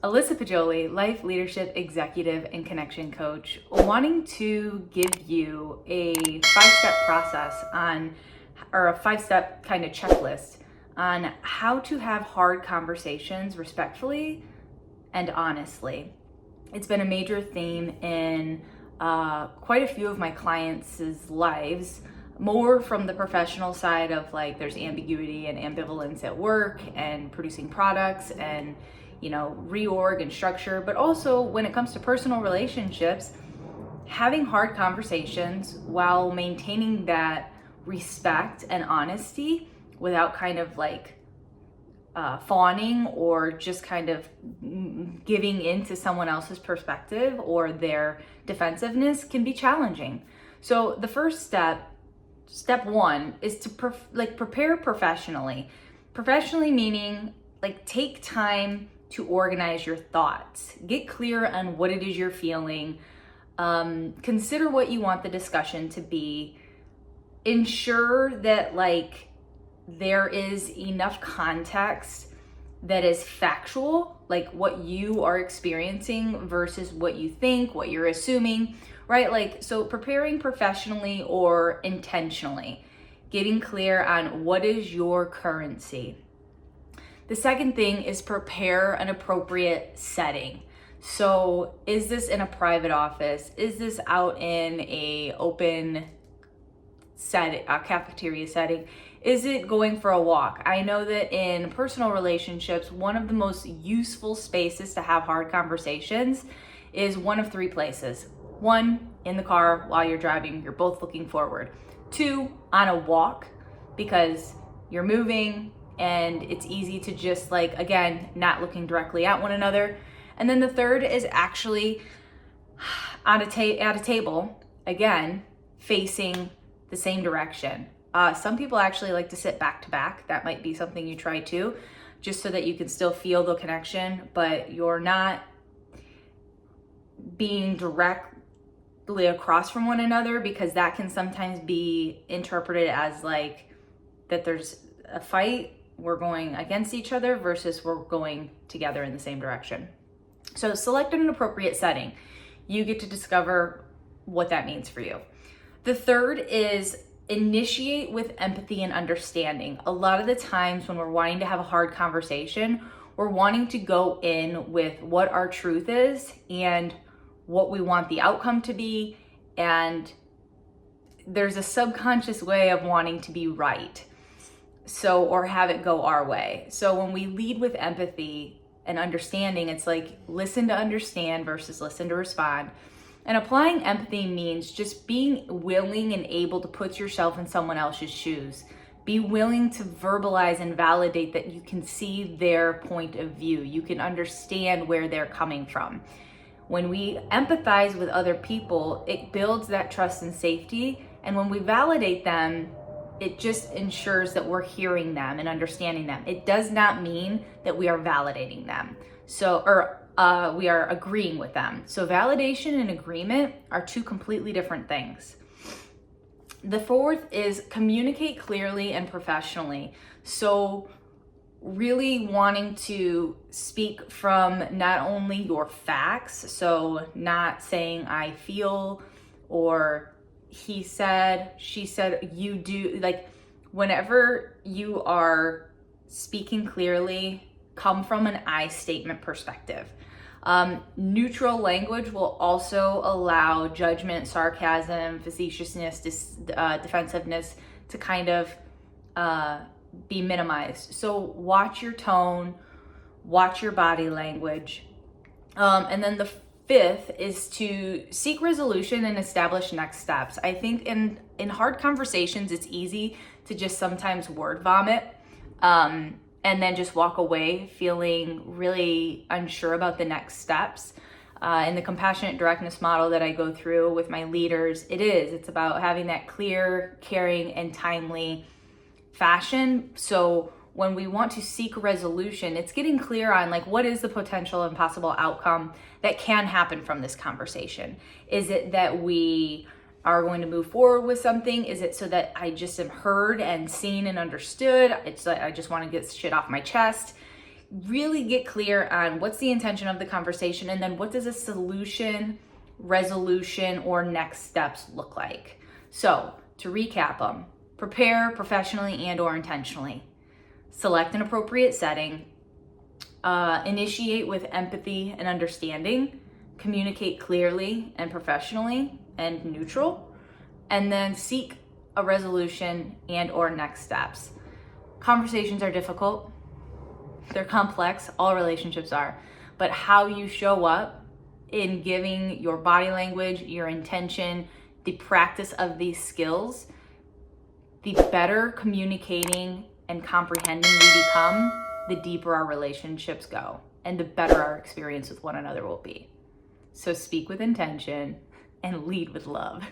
Alyssa Poggioli, life leadership executive and connection coach, wanting to give you a 5-step process or a 5-step kind of checklist on how to have hard conversations respectfully and honestly. It's been a major theme in quite a few of my clients' lives, more from the professional side of like there's ambiguity and ambivalence at work and producing products and reorg and structure, but also when it comes to personal relationships, having hard conversations while maintaining that respect and honesty without kind of like fawning or just kind of giving into someone else's perspective or their defensiveness can be challenging. So the first step one is to prepare professionally. Professionally meaning like take time to organize your thoughts. Get clear on what it is you're feeling. Consider what you want the discussion to be. Ensure that there is enough context that is factual, like what you are experiencing versus what you think, what you're assuming, right? So preparing professionally or intentionally, getting clear on what is your currency. The second thing is prepare an appropriate setting. So is this in a private office? Is this out in a open setting, a cafeteria setting? Is it going for a walk? I know that in personal relationships, one of the most useful spaces to have hard conversations is one of 3 places. 1, in the car while you're driving, you're both looking forward. 2, on a walk, because you're moving and it's easy to just again, not looking directly at one another. And then the third is actually at a table, again, facing the same direction. Some people actually like to sit back to back. That might be something you try too, just so that you can still feel the connection, but you're not being directly across from one another, because that can sometimes be interpreted as that there's a fight, we're going against each other versus we're going together in the same direction. So select an appropriate setting. You get to discover what that means for you. The third is initiate with empathy and understanding. A lot of the times when we're wanting to have a hard conversation, we're wanting to go in with what our truth is and what we want the outcome to be. And there's a subconscious way of wanting to be right. Or have it go our way. So when we lead with empathy and understanding, it's listen to understand versus listen to respond. And applying empathy means just being willing and able to put yourself in someone else's shoes. Be willing to verbalize and validate that you can see their point of view. You can understand where they're coming from. When we empathize with other people, it builds that trust and safety. And when we validate them, it just ensures that we're hearing them and understanding them. It does not mean that we are validating them. We are agreeing with them. So validation and agreement are 2 completely different things. The fourth is communicate clearly and professionally. So really wanting to speak from not only your facts, so not saying I feel or he said, she said, you do. Whenever you are speaking clearly, come from an I statement perspective. Neutral language will also allow judgment, sarcasm, facetiousness, defensiveness to kind of be minimized. So watch your tone, watch your body language. And then the 5th is to seek resolution and establish next steps. I think in hard conversations, it's easy to just sometimes word vomit and then just walk away feeling really unsure about the next steps. In the compassionate directness model that I go through with my leaders, it's about having that clear, caring, and timely fashion. So when we want to seek resolution, it's getting clear on what is the potential and possible outcome that can happen from this conversation. Is it that we are going to move forward with something? Is it so that I just am heard and seen and understood? It's like I just want to get shit off my chest. really get clear on what's the intention of the conversation, and then what does a solution, resolution, or next steps look like. So to recap them: prepare professionally and or intentionally, select an appropriate setting, initiate with empathy and understanding, communicate clearly and professionally and neutral, and then seek a resolution and or next steps. Conversations are difficult. They're complex. All relationships are. But how you show up in giving your body language, your intention, the practice of these skills, the better communicating and comprehending we become, the deeper our relationships go, and the better our experience with one another will be. So speak with intention and lead with love.